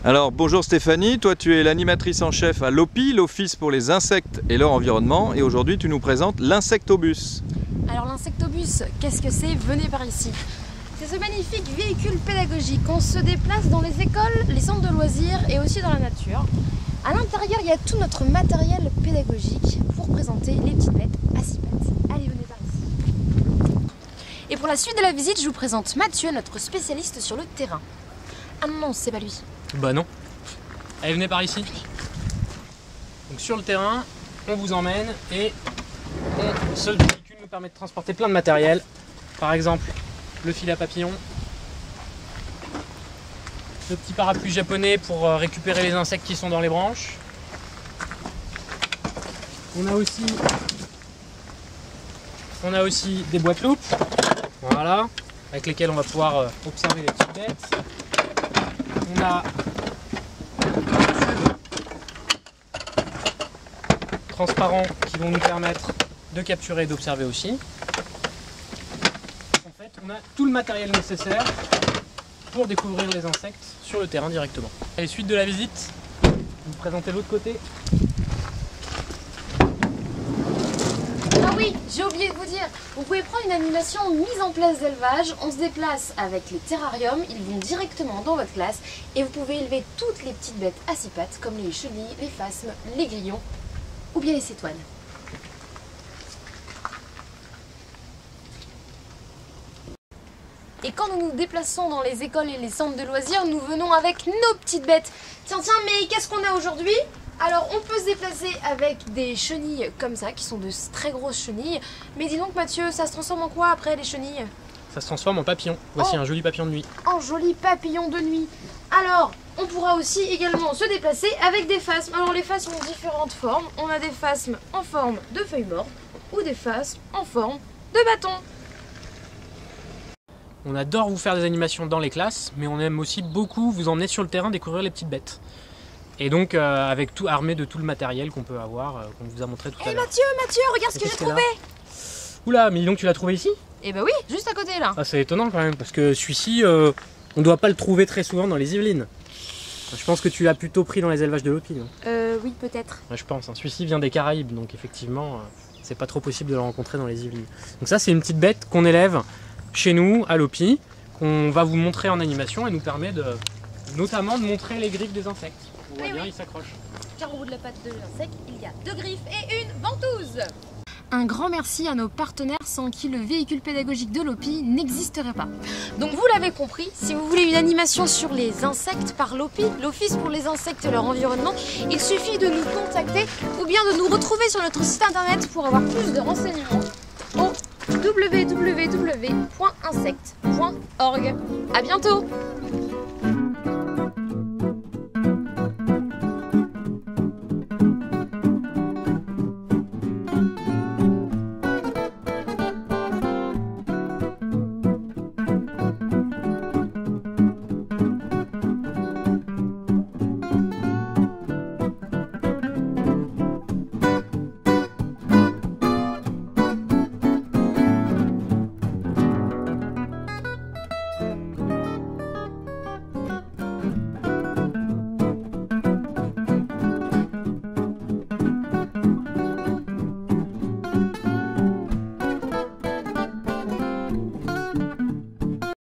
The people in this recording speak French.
Alors bonjour Stéphanie, toi tu es l'animatrice en chef à l'OPI, l'Office pour les insectes et leur environnement, et aujourd'hui tu nous présentes l'insectobus. Alors l'insectobus, qu'est-ce que c'est? Venez par ici. C'est ce magnifique véhicule pédagogique. On se déplace dans les écoles, les centres de loisirs et aussi dans la nature. À l'intérieur, il y a tout notre matériel pédagogique pour présenter les petites bêtes à six pattes. Allez, venez par ici. Et pour la suite de la visite, je vous présente Mathieu, notre spécialiste sur le terrain. Ah non, c'est pas lui. Bah non. Allez, venez par ici. Donc sur le terrain, on vous emmène et ce véhicule nous permet de transporter plein de matériel. Par exemple, le filet à papillons, le petit parapluie japonais pour récupérer les insectes qui sont dans les branches. On a aussi des boîtes loupes, voilà, avec lesquelles on va pouvoir observer les petites bêtes. On a transparents qui vont nous permettre de capturer et d'observer aussi. En fait, on a tout le matériel nécessaire pour découvrir les insectes sur le terrain directement. Allez, suite de la visite, je vais vous présenter l'autre côté. Ah oui, j'ai oublié de vous dire, vous pouvez prendre une animation mise en place d'élevage. On se déplace avec les terrariums, ils vont directement dans votre classe et vous pouvez élever toutes les petites bêtes à six pattes comme les chenilles, les phasmes, les grillons ou bien les cétoines. Et quand nous nous déplaçons dans les écoles et les centres de loisirs, nous venons avec nos petites bêtes. Tiens, mais qu'est-ce qu'on a aujourd'hui? Alors, on peut se déplacer avec des chenilles comme ça, qui sont de très grosses chenilles. Mais dis donc Mathieu, ça se transforme en quoi après les chenilles? Ça se transforme en papillon. Voici un joli papillon de nuit. En joli papillon de nuit. Alors, on pourra aussi également se déplacer avec des phasmes. Alors, les phasmes ont différentes formes. On a des phasmes en forme de feuilles mortes ou des phasmes en forme de bâton. On adore vous faire des animations dans les classes, mais on aime aussi beaucoup vous emmener sur le terrain découvrir les petites bêtes. Et donc avec tout armé de tout le matériel qu'on peut avoir, qu'on vous a montré tout à l'heure. Mathieu, regarde ce que j'ai trouvé. Oula, mais dis donc tu l'as trouvé ici? Eh bah oui, juste à côté là. Ah, c'est étonnant quand même, parce que celui-ci, on ne doit pas le trouver très souvent dans les Yvelines. Je pense que tu l'as plutôt pris dans les élevages de l'Opi. Oui, peut-être. Ouais, je pense. Celui-ci vient des Caraïbes, donc effectivement, c'est pas trop possible de le rencontrer dans les Yvelines. Donc ça, c'est une petite bête qu'on élève chez nous, à l'Opi, qu'on va vous montrer en animation et nous permet notamment de montrer les griffes des insectes. On voit bien, il s'accroche. Car au bout de la patte de l'insecte, il y a deux griffes et une ventouse. Un grand merci à nos partenaires sans qui le véhicule pédagogique de l'OPI n'existerait pas. Donc vous l'avez compris, si vous voulez une animation sur les insectes par l'OPI, l'Office pour les insectes et leur environnement, il suffit de nous contacter ou bien de nous retrouver sur notre site internet pour avoir plus de renseignements au www.insect.org. À bientôt!